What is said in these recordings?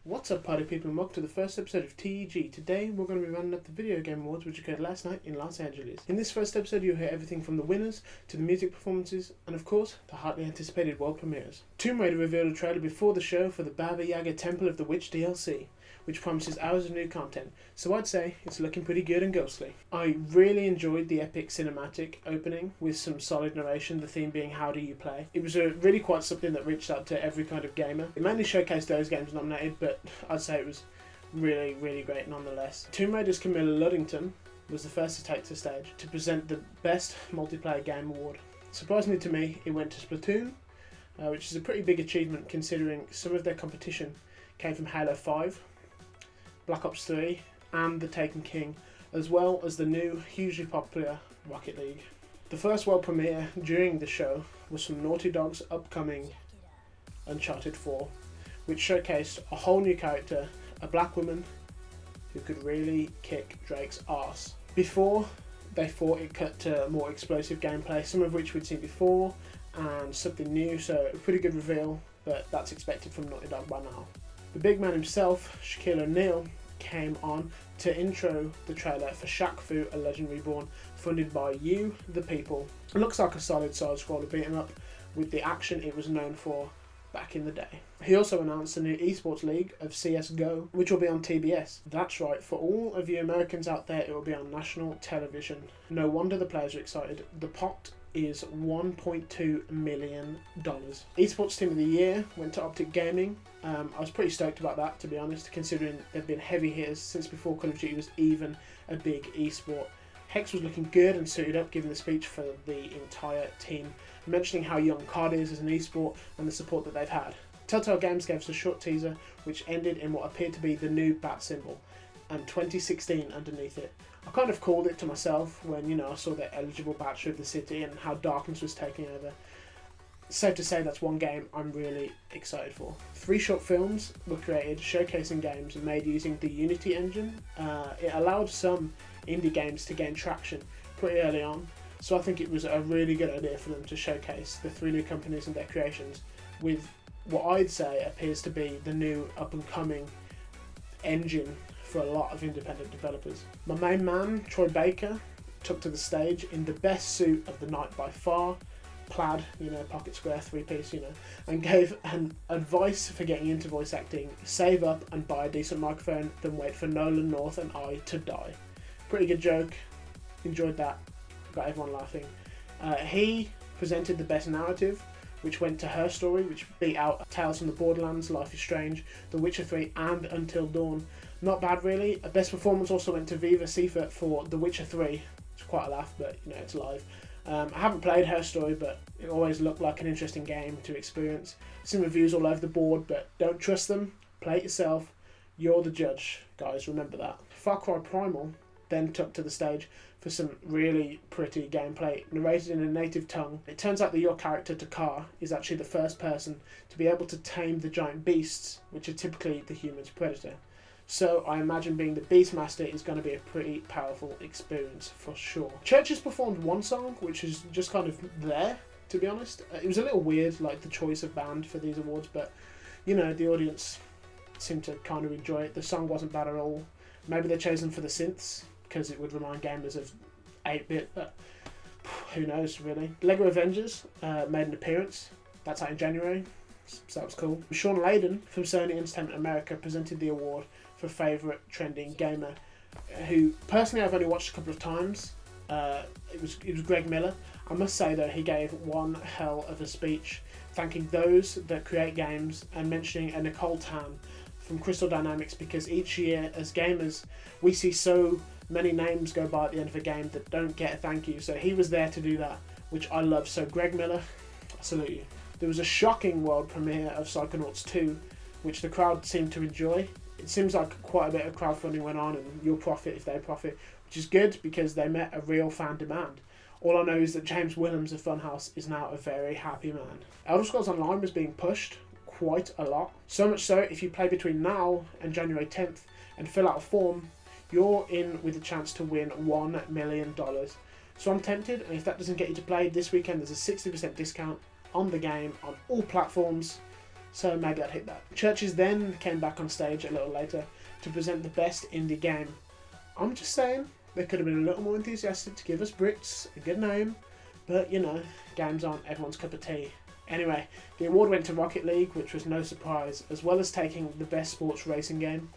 What's up, party people, and welcome to the first episode of T.E.G. Today we're going to be running up the Video Game Awards, which occurred last night in Los Angeles. In this first episode you'll hear everything from the winners to the music performances and of course the hotly anticipated world premieres. Tomb Raider revealed a trailer before the show for the Baba Yaga Temple of the Witch DLC, which promises hours of new content, so I'd say it's looking pretty good and ghostly. I really enjoyed the epic cinematic opening with some solid narration, the theme being how do you play. It was really quite something that reached out to every kind of gamer. It mainly showcased those games nominated, but I'd say it was really great nonetheless. Tomb Raider's Camilla Luddington was the first to take the stage to present the Best Multiplayer Game Award. Surprisingly to me, it went to Splatoon, which is a pretty big achievement considering some of their competition came from Halo 5, Black Ops 3 and The Taken King, as well as the new, hugely popular Rocket League. The first world premiere during the show was from Naughty Dog's upcoming Uncharted 4, which showcased a whole new character, a black woman who could really kick Drake's arse. Before they thought it cut to more explosive gameplay, some of which we'd seen before, and something new, so a pretty good reveal, but that's expected from Naughty Dog by now. The big man himself, Shaquille O'Neal, came on to intro the trailer for Shaq Fu: A Legend Reborn, funded by You, the People. It looks like a solid side-scroller beat-em-up with the action it was known for back in the day. He also announced a new esports league of CSGO, which will be on TBS. That's right, for all of you Americans out there, it will be on national television. No wonder the players are excited. The pot is $1.2 million. Esports Team of the Year went to Optic Gaming. I was pretty stoked about that, to be honest, considering they've been heavy hitters since before Call of Duty was even a big esport. Hex was looking good and suited up, giving the speech for the entire team, mentioning how young COD is as an esport and the support that they've had. Telltale Games gave us a short teaser which ended in what appeared to be the new bat symbol and 2016 underneath it. I kind of called it to myself when, I saw the eligible batch of the city and how darkness was taking over. Safe to say that's one game I'm really excited for. 3 short films were created showcasing games made using the Unity engine. It allowed some indie games to gain traction pretty early on, so I think it was a really good idea for them to showcase the 3 new companies and their creations with what I'd say appears to be the new up-and-coming engine for a lot of independent developers. My main man, Troy Baker, took to the stage in the best suit of the night by far, plaid, pocket square, 3-piece, and gave an advice for getting into voice acting: save up and buy a decent microphone, then wait for Nolan North and I to die. Pretty good joke, enjoyed that, got everyone laughing. He presented the best narrative, which went to Her Story, which beat out Tales from the Borderlands, Life is Strange, The Witcher 3 and Until Dawn. Not bad really. A best performance also went to Viva Seifert for The Witcher 3. It's quite a laugh, but it's live. I haven't played Her Story, but it always looked like an interesting game to experience. Some reviews all over the board, but don't trust them. Play it yourself. You're the judge, guys, remember that. Far Cry Primal then took to the stage for some really pretty gameplay, narrated in a native tongue. It turns out that your character, Takar, is actually the first person to be able to tame the giant beasts, which are typically the human's predator. So I imagine being the Beastmaster is going to be a pretty powerful experience for sure. Churches performed one song, which is just kind of there, to be honest. It was a little weird, like the choice of band for these awards, but the audience seemed to kind of enjoy it. The song wasn't bad at all. Maybe they chose them for the synths, because it would remind gamers of 8-bit, but who knows really. Lego Avengers made an appearance. That's out in January, so that was cool. Sean Layden from Sony Entertainment America presented the award for favourite trending gamer, who personally I've only watched a couple of times. It was Greg Miller. I must say though, he gave one hell of a speech, thanking those that create games and mentioning a Nicole Tan from Crystal Dynamics, because each year as gamers we see so many names go by at the end of a game that don't get a thank you, so he was there to do that, which I love. So Greg Miller, I salute you. There was a shocking world premiere of Psychonauts 2, which the crowd seemed to enjoy. It seems like quite a bit of crowdfunding went on, and you'll profit if they profit, which is good because they met a real fan demand. All I know is that James Willems of Funhouse is now a very happy man. Elder Scrolls Online was being pushed quite a lot, so much so if you play between now and January 10th and fill out a form, you're in with a chance to win $1 million. So I'm tempted, and if that doesn't get you to play, this weekend there's a 60% discount on the game on all platforms. so maybe I'd hit that. Churches then came back on stage a little later to present the best indie game. I'm just saying, they could have been a little more enthusiastic to give us Brits a good name, but you know, games aren't everyone's cup of tea. Anyway, the award went to Rocket League, which was no surprise, as well as taking the best sports racing game.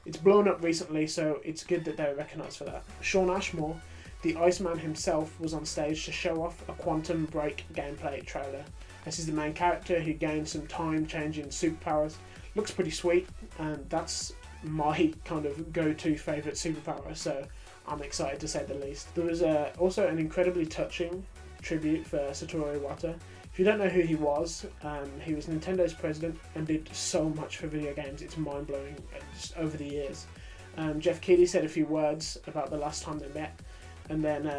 It's blown up recently, so it's good that they were recognised for that. Sean Ashmore, the Iceman himself, was on stage to show off a Quantum Break gameplay trailer. This is the main character who gains some time-changing superpowers. Looks pretty sweet, and that's my kind of go-to favourite superpower, so I'm excited to say the least. There was also an incredibly touching tribute for Satoru Iwata. If you don't know who he was Nintendo's president and did so much for video games. It's mind-blowing just over the years. Jeff Keighley said a few words about the last time they met, and then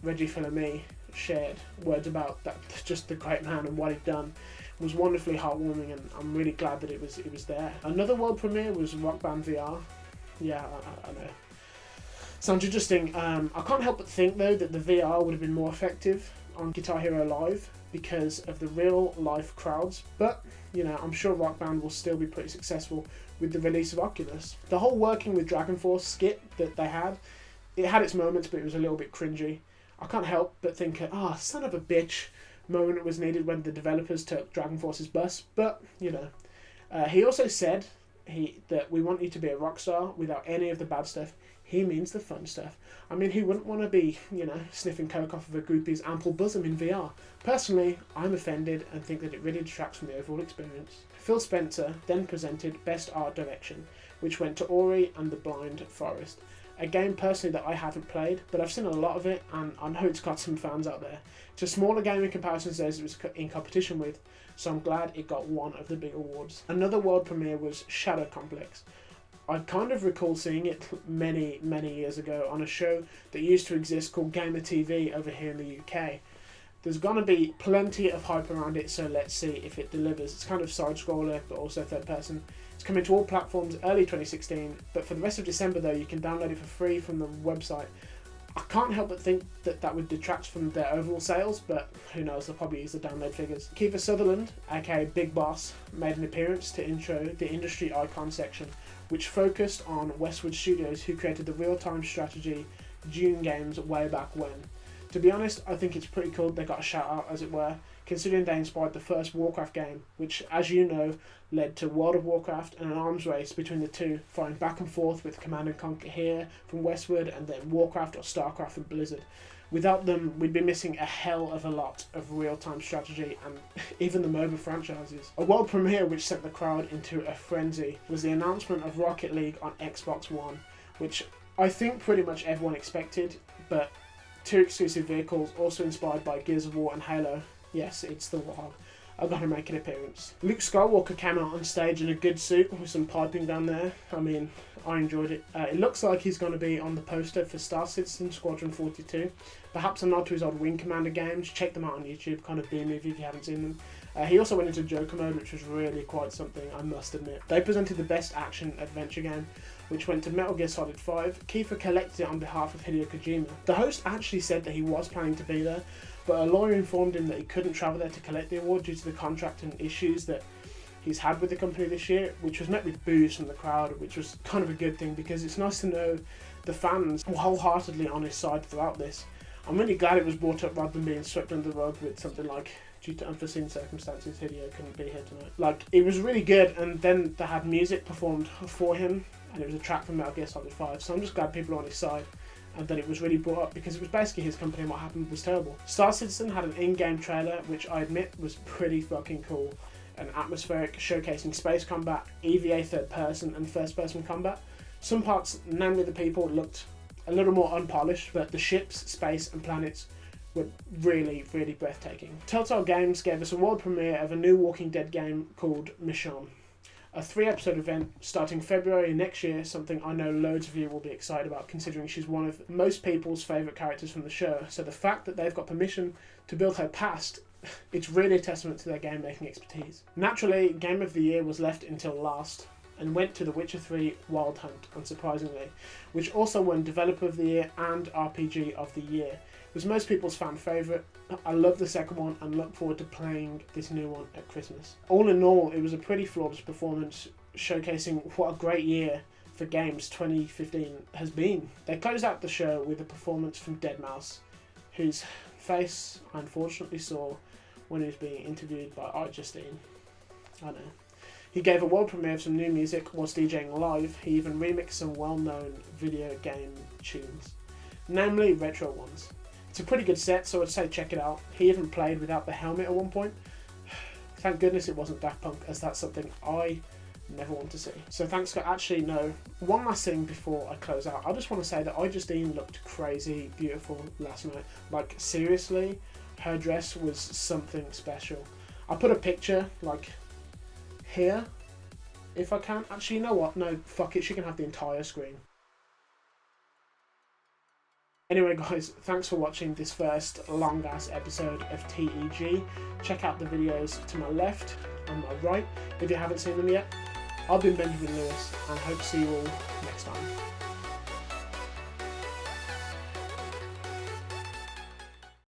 Reggie Fils-Aimé shared words about that, just the great man and what he'd done. It was wonderfully heartwarming, and I'm really glad that it was there. Another world premiere was Rock Band VR. Yeah, I know. Sounds interesting. I can't help but think though that the VR would have been more effective on Guitar Hero Live because of the real life crowds, but you know, I'm sure Rock Band will still be pretty successful with the release of Oculus. The whole working with Dragon Force skit that they had, it had its moments, but it was a little bit cringy. I can't help but think, son of a bitch moment was needed when the developers took Dragon Force's bus, but you know. He also said that we want you to be a rock star without any of the bad stuff. He means the fun stuff. I mean, who wouldn't want to be, you know, sniffing coke off of a groupie's ample bosom in VR? Personally, I'm offended and think that it really detracts from the overall experience. Phil Spencer then presented Best Art Direction, which went to Ori and the Blind Forest. A game personally that I haven't played, but I've seen a lot of it and I know it's got some fans out there. It's a smaller game in comparison to those it was in competition with, so I'm glad it got one of the big awards. Another world premiere was Shadow Complex. I kind of recall seeing it many years ago on a show that used to exist called Gamer TV over here in the UK. There's going to be plenty of hype around it, so let's see if it delivers. It's kind of side-scroller, but also third person. It's coming to all platforms early 2016, but for the rest of December though, you can download it for free from the website. I can't help but think that that would detract from their overall sales, but who knows, they'll probably use the download figures. Kiefer Sutherland, aka Big Boss, made an appearance to intro the industry icon section, which focused on Westwood Studios, who created the real-time strategy Dune games way back when. To be honest, I think it's pretty cool they got a shout out, as it were, considering they inspired the first Warcraft game, which, as you know, led to World of Warcraft and an arms race between the two, fighting back and forth with Command and Conquer here from Westwood, and then Warcraft or Starcraft from Blizzard. Without them, we'd be missing a hell of a lot of real-time strategy and even the MOBA franchises. A world premiere which sent the crowd into a frenzy was the announcement of Rocket League on Xbox One, which I think pretty much everyone expected, but two exclusive vehicles, also inspired by Gears of War and Halo, yes, it's the Warhog, are going to make an appearance. Luke Skywalker came out on stage in a good suit with some piping down there. I mean, I enjoyed it. It looks like he's going to be on the poster for Star Citizen Squadron 42. Perhaps a nod to his old Wing Commander games. Check them out on YouTube, kind of B-movie if you haven't seen them. He also went into Joker mode, which was really quite something, I must admit. They presented the best action adventure game, which went to Metal Gear Solid 5. Kiefer collected it on behalf of Hideo Kojima. The host actually said that he was planning to be there, but a lawyer informed him that he couldn't travel there to collect the award due to the contract and issues that he's had with the company this year, which was met with boos from the crowd, which was kind of a good thing because it's nice to know the fans were wholeheartedly on his side throughout this. I'm really glad it was brought up rather than being swept under the rug with something like, due to unforeseen circumstances, Hideo couldn't be here tonight. Like, it was really good, and then they had music performed for him, and it was a track from Metal Gear Solid 5, so I'm just glad people are on his side, and that it was really brought up, because it was basically his company and what happened was terrible. Star Citizen had an in-game trailer, which I admit was pretty fucking cool, and atmospheric, showcasing space combat, EVA third person, and first person combat. Some parts, namely the people, looked a little more unpolished, but the ships, space, and planets were really breathtaking. Telltale Games gave us a world premiere of a new Walking Dead game called Michonne. A 3-episode event starting February next year, something I know loads of you will be excited about considering she's one of most people's favourite characters from the show. So the fact that they've got permission to build her past, it's really a testament to their game making expertise. Naturally, Game of the Year was left until last and went to The Witcher 3 Wild Hunt, unsurprisingly, which also won Developer of the Year and RPG of the Year. was most people's fan favourite. I love the second one and look forward to playing this new one at Christmas. All in all, it was a pretty flawless performance, showcasing what a great year for games 2015 has been. They closed out the show with a performance from deadmau5, whose face I unfortunately saw when he was being interviewed by Justine. I know. He gave a world premiere of some new music whilst DJing live. He even remixed some well-known video game tunes, namely retro ones. It's a pretty good set, so I'd say check it out. He even played without the helmet at one point. Thank goodness it wasn't Daft Punk, as that's something I never want to see. So thanks, Scott. Actually, no. One last thing before I close out. I just want to say that Justine looked crazy beautiful last night. Like, seriously, her dress was something special. I put a picture, like, here, if I can. Actually, you know what? No, fuck it. She can have the entire screen. Anyway guys, thanks for watching this first long ass episode of T.E.G. Check out the videos to my left and my right if you haven't seen them yet. I've been Benjamin Lewis and hope to see you all next time.